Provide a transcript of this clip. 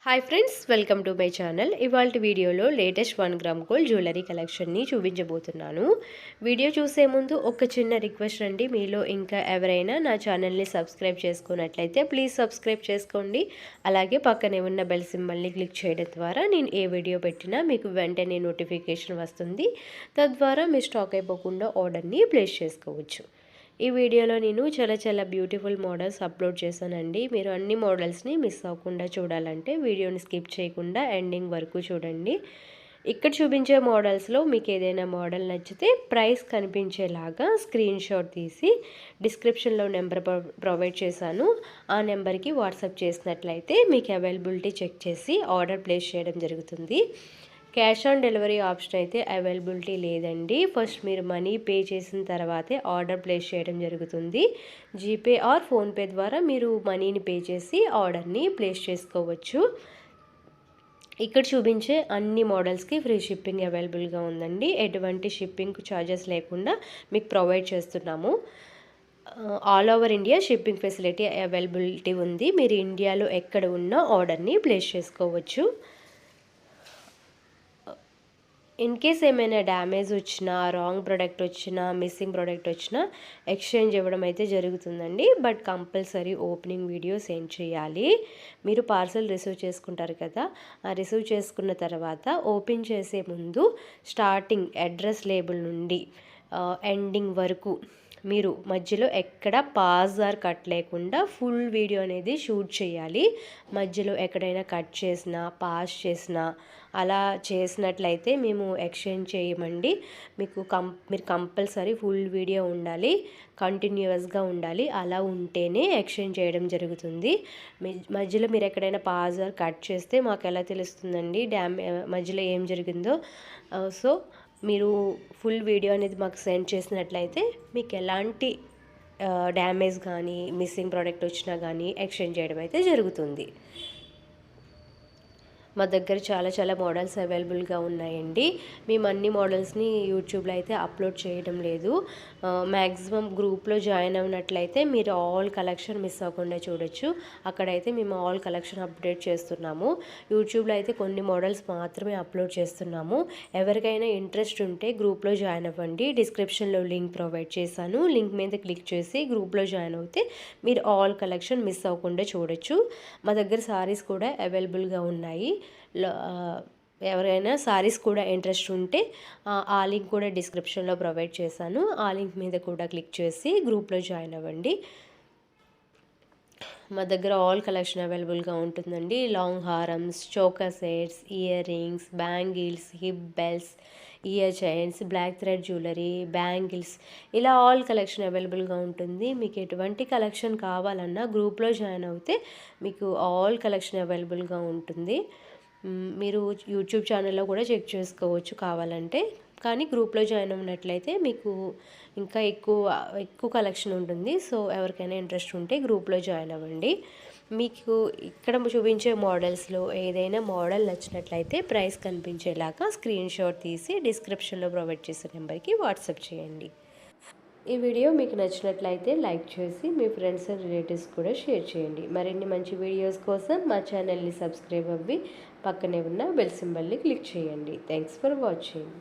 Hi friends, welcome to my channel. ఇవాళ వీడియోలో latest 1 gram gold jewellery కలెక్షన్ని చూపించబోతున్నాను. Video చూసే ముందు ఒక చిన్న రిక్వెస్ట్ అండి, మీలో ఇంకా ఎవరైనా నా ఛానల్ని సబ్స్క్రైబ్ చేసుకున్నట్లయితే ప్లీజ్ సబ్స్క్రైబ్ చేసుకోండి. అలాగే పక్కనే ఉన్న బెల్ సింబల్ని క్లిక్ చేయడం ద్వారా నేను ఏ వీడియో పెట్టినా మీకు వెంటనే నోటిఫికేషన్ వస్తుంది. తద్వారా మీ స్టాక్ అయిపోకుండా ఆర్డర్ని ప్లేస్ చేసుకోవచ్చు. ఈ వీడియోలో నేను చాలా బ్యూటిఫుల్ మోడల్స్ అప్లోడ్ చేశానండి. మీరు అన్ని మోడల్స్ని మిస్ అవ్వకుండా చూడాలంటే వీడియోని స్కిప్ చేయకుండా ఎండింగ్ వరకు చూడండి. ఇక్కడ చూపించే మోడల్స్లో మీకు ఏదైనా మోడల్ నచ్చితే ప్రైస్ కనిపించేలాగా స్క్రీన్ షాట్ తీసి డిస్క్రిప్షన్లో నెంబర్ ప్రొవైడ్ చేశాను. ఆ నెంబర్కి వాట్సాప్ చేసినట్లయితే మీకు అవైలబిలిటీ చెక్ చేసి ఆర్డర్ ప్లేస్ చేయడం జరుగుతుంది. క్యాష్ ఆన్ డెలివరీ ఆప్షన్ అయితే అవైలబిలిటీ లేదండి. ఫస్ట్ మీరు మనీ పే చేసిన తర్వాతే ఆర్డర్ ప్లేస్ చేయడం జరుగుతుంది. జీపే ఆర్ ఫోన్పే ద్వారా మీరు మనీని పే చేసి ఆర్డర్ని ప్లేస్ చేసుకోవచ్చు. ఇక్కడ చూపించే అన్ని మోడల్స్కి ఫ్రీ షిప్పింగ్ అవైలబుల్గా ఉందండి. ఎటువంటి షిప్పింగ్ ఛార్జెస్ లేకుండా మీకు ప్రొవైడ్ చేస్తున్నాము. All over India shipping facility availability ఉంది. మీరు ఇండియాలో ఎక్కడ ఉన్నా ఆర్డర్ని ప్లేస్ చేసుకోవచ్చు. ఇన్ కేస్ ఏమైనా డ్యామేజ్ వచ్చినా, రాంగ్ ప్రోడక్ట్ వచ్చినా, మిస్సింగ్ ప్రోడక్ట్ వచ్చినా ఎక్స్చేంజ్ ఇవ్వడం అయితే జరుగుతుందండి. But compulsory opening video send చేయాలి. మీరు పార్సల్ రిసీవ్ చేసుకుంటారు కదా, ఆ రిసీవ్ చేసుకున్న తర్వాత ఓపెన్ చేసే ముందు స్టార్టింగ్ అడ్రస్ లేబుల్ నుండి ఎండింగ్ వరకు మీరు మధ్యలో ఎక్కడ పాజ్ ఆర్ కట్ లేకుండా ఫుల్ వీడియో అనేది షూట్ చేయాలి. మధ్యలో ఎక్కడైనా కట్ చేసినా, పాజ్ చేసినా అలా చేసినట్లయితే మేము ఎక్స్చేంజ్ చేయమండి. మీరు కంపల్సరీ ఫుల్ వీడియో ఉండాలి, కంటిన్యూస్గా ఉండాలి. అలా ఉంటేనే ఎక్స్చేంజ్ చేయడం జరుగుతుంది. మధ్యలో మీరు ఎక్కడైనా పాజ్ ఆర్ కట్ చేస్తే మాకు ఎలా తెలుస్తుందండి మధ్యలో ఏం జరిగిందో. సో మీరు ఫుల్ వీడియో అనేది మాకు సెండ్ చేసినట్లయితే మీకు ఎలాంటి డ్యామేజ్ కానీ, మిస్సింగ్ ప్రోడక్ట్ వచ్చినా కానీ ఎక్స్చేంజ్ చేయడం అయితే జరుగుతుంది. మా దగ్గర చాలా మోడల్స్ అవైలబుల్గా ఉన్నాయండి. మేము అన్ని మోడల్స్ని యూట్యూబ్లో అయితే అప్లోడ్ చేయడం లేదు. మ్యాక్సిమం గ్రూప్లో జాయిన్ అయినట్లయితే మీరు ఆల్ కలెక్షన్ మిస్ అవ్వకుండా చూడొచ్చు. అక్కడైతే మేము ఆల్ కలెక్షన్ అప్డేట్ చేస్తున్నాము. యూట్యూబ్లో అయితే కొన్ని మోడల్స్ మాత్రమే అప్లోడ్ చేస్తున్నాము. ఎవరికైనా ఇంట్రెస్ట్ ఉంటే గ్రూప్లో జాయిన్ అవ్వండి. డిస్క్రిప్షన్లో లింక్ ప్రొవైడ్ చేశాను. లింక్ మీద క్లిక్ చేసి గ్రూప్లో జాయిన్ అవుతే మీరు ఆల్ కలెక్షన్ మిస్ అవ్వకుండా చూడొచ్చు. మా దగ్గర సారీస్ కూడా అవైలబుల్గా ఉన్నాయి. ఎవరైనా సారీస్ కూడా ఇంట్రెస్ట్ ఉంటే ఆ లింక్ కూడా డిస్క్రిప్షన్లో ప్రొవైడ్ చేశాను. ఆ లింక్ మీద కూడా క్లిక్ చేసి గ్రూప్లో జాయిన్ అవ్వండి. మా దగ్గర ఆల్ కలెక్షన్ అవైలబుల్గా ఉంటుందండి. లాంగ్ హారమ్స్, choker sets, ear rings, bangles, hip belts, ear chains, black thread jewellery, bangles, ఇలా ఆల్ కలెక్షన్ అవైలబుల్గా ఉంటుంది. మీకు ఎటువంటి కలెక్షన్ కావాలన్నా గ్రూప్లో జాయిన్ అవుతే మీకు ఆల్ కలెక్షన్ అవైలబుల్గా ఉంటుంది. మీరు యూట్యూబ్ ఛానల్లో కూడా చెక్ చేసుకోవచ్చు కావాలంటే. కానీ గ్రూప్లో జాయిన్ అయినట్లయితే మీకు ఇంకా ఎక్కువ కలెక్షన్ ఉంటుంది. సో ఎవరికైనా ఇంట్రెస్ట్ ఉంటే గ్రూప్లో జాయిన్ అవ్వండి. మీకు ఇక్కడ చూపించే మోడల్స్లో ఏదైనా మోడల్ నచ్చినట్లయితే ప్రైస్ కనిపించేలాగా స్క్రీన్ షాట్ తీసి డిస్క్రిప్షన్లో ప్రొవైడ్ చేసే నెంబర్కి వాట్సాప్ చేయండి. ఈ వీడియో మీకు నచ్చినట్లయితే లైక్ చేసి మీ ఫ్రెండ్స్ అండ్ రిలేటివ్స్ కూడా షేర్ చేయండి. మరిన్ని మంచి వీడియోస్ కోసం మా ఛానల్ని సబ్స్క్రైబ్ అవ్వి పక్కనే ఉన్న బెల్ సింబల్ని క్లిక్ చేయండి. Thanks for watching.